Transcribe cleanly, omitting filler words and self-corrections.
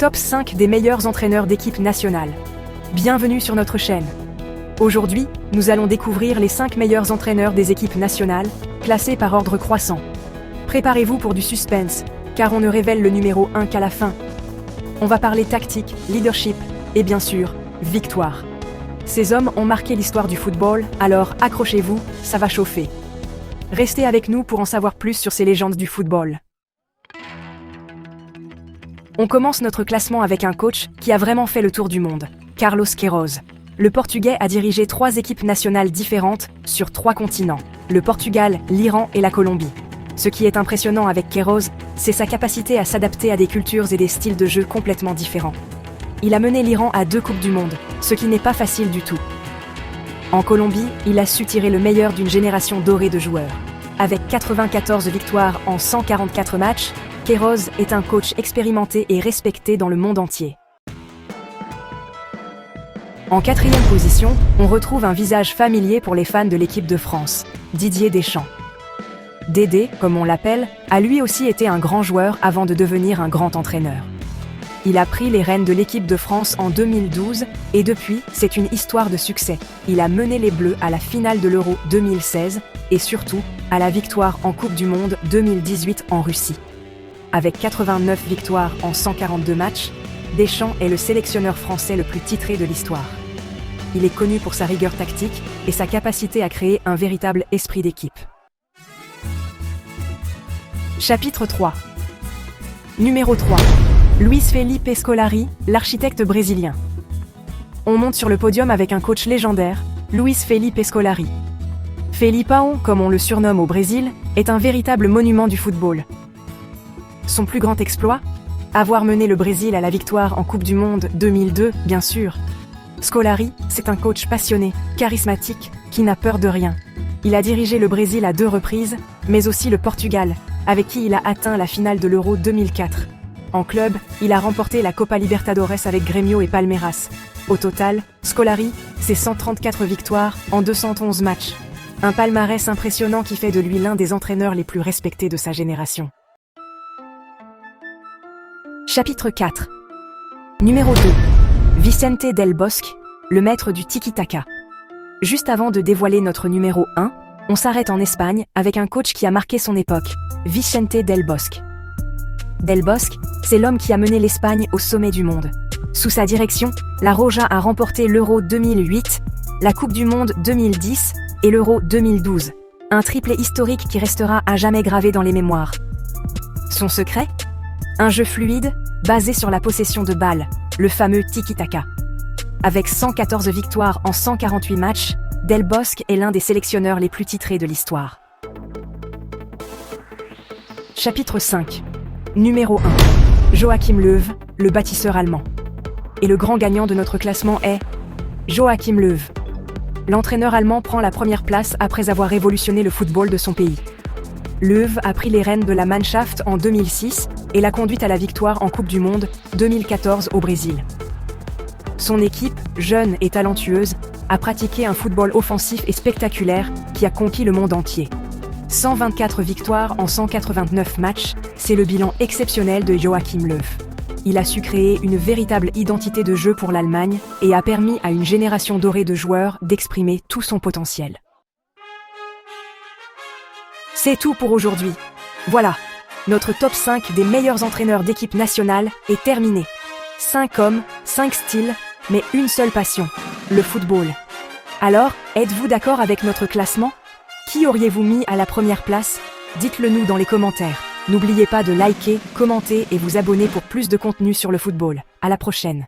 Top 5 des meilleurs entraîneurs d'équipe nationale. Bienvenue sur notre chaîne. Aujourd'hui, nous allons découvrir les 5 meilleurs entraîneurs des équipes nationales, classés par ordre croissant. Préparez-vous pour du suspense, car on ne révèle le numéro 1 qu'à la fin. On va parler tactique, leadership et bien sûr, victoire. Ces hommes ont marqué l'histoire du football, alors accrochez-vous, ça va chauffer. Restez avec nous pour en savoir plus sur ces légendes du football. On commence notre classement avec un coach qui a vraiment fait le tour du monde, Carlos Queiroz. Le Portugais a dirigé 3 équipes nationales différentes sur 3 continents, le Portugal, l'Iran et la Colombie. Ce qui est impressionnant avec Queiroz, c'est sa capacité à s'adapter à des cultures et des styles de jeu complètement différents. Il a mené l'Iran à 2 Coupes du Monde, ce qui n'est pas facile du tout. En Colombie, il a su tirer le meilleur d'une génération dorée de joueurs. Avec 94 victoires en 144 matchs, Queiroz est un coach expérimenté et respecté dans le monde entier. En 4e position, on retrouve un visage familier pour les fans de l'équipe de France, Didier Deschamps. Dédé, comme on l'appelle, a lui aussi été un grand joueur avant de devenir un grand entraîneur. Il a pris les rênes de l'équipe de France en 2012 et depuis, c'est une histoire de succès. Il a mené les Bleus à la finale de l'Euro 2016 et surtout à la victoire en Coupe du Monde 2018 en Russie. Avec 89 victoires en 142 matchs, Deschamps est le sélectionneur français le plus titré de l'histoire. Il est connu pour sa rigueur tactique et sa capacité à créer un véritable esprit d'équipe. Chapitre 3. Numéro 3. Luis Felipe Scolari, l'architecte brésilien. On monte sur le podium avec un coach légendaire, Luis Felipe Scolari. Felipão, comme on le surnomme au Brésil, est un véritable monument du football. Son plus grand exploit ? Avoir mené le Brésil à la victoire en Coupe du Monde 2002, bien sûr. Scolari, c'est un coach passionné, charismatique, qui n'a peur de rien. Il a dirigé le Brésil à 2 reprises, mais aussi le Portugal, avec qui il a atteint la finale de l'Euro 2004. En club, il a remporté la Copa Libertadores avec Grêmio et Palmeiras. Au total, Scolari, c'est 134 victoires en 211 matchs. Un palmarès impressionnant qui fait de lui l'un des entraîneurs les plus respectés de sa génération. Chapitre 4. Numéro 2. Vicente Del Bosque, le maître du tiki-taka. Juste avant de dévoiler notre numéro 1, on s'arrête en Espagne avec un coach qui a marqué son époque, Vicente Del Bosque. Del Bosque, c'est l'homme qui a mené l'Espagne au sommet du monde. Sous sa direction, la Roja a remporté l'Euro 2008, la Coupe du Monde 2010 et l'Euro 2012. Un triplé historique qui restera à jamais gravé dans les mémoires. Son secret ? Un jeu fluide, basé sur la possession de balles, le fameux tiki-taka. Avec 114 victoires en 148 matchs, Del Bosque est l'un des sélectionneurs les plus titrés de l'histoire. Chapitre 5. Numéro 1. Joachim Löw, le bâtisseur allemand. Et le grand gagnant de notre classement est Joachim Löw. L'entraîneur allemand prend la première place après avoir révolutionné le football de son pays. Löw a pris les rênes de la Mannschaft en 2006 et l'a conduite à la victoire en Coupe du Monde 2014 au Brésil. Son équipe, jeune et talentueuse, a pratiqué un football offensif et spectaculaire qui a conquis le monde entier. 124 victoires en 189 matchs, c'est le bilan exceptionnel de Joachim Löw. Il a su créer une véritable identité de jeu pour l'Allemagne et a permis à une génération dorée de joueurs d'exprimer tout son potentiel. C'est tout pour aujourd'hui. Voilà, notre top 5 des meilleurs entraîneurs d'équipe nationale est terminé. 5 hommes, 5 styles, mais une seule passion, le football. Alors, êtes-vous d'accord avec notre classement ? Qui auriez-vous mis à la première place ? Dites-le nous dans les commentaires. N'oubliez pas de liker, commenter et vous abonner pour plus de contenu sur le football. À la prochaine.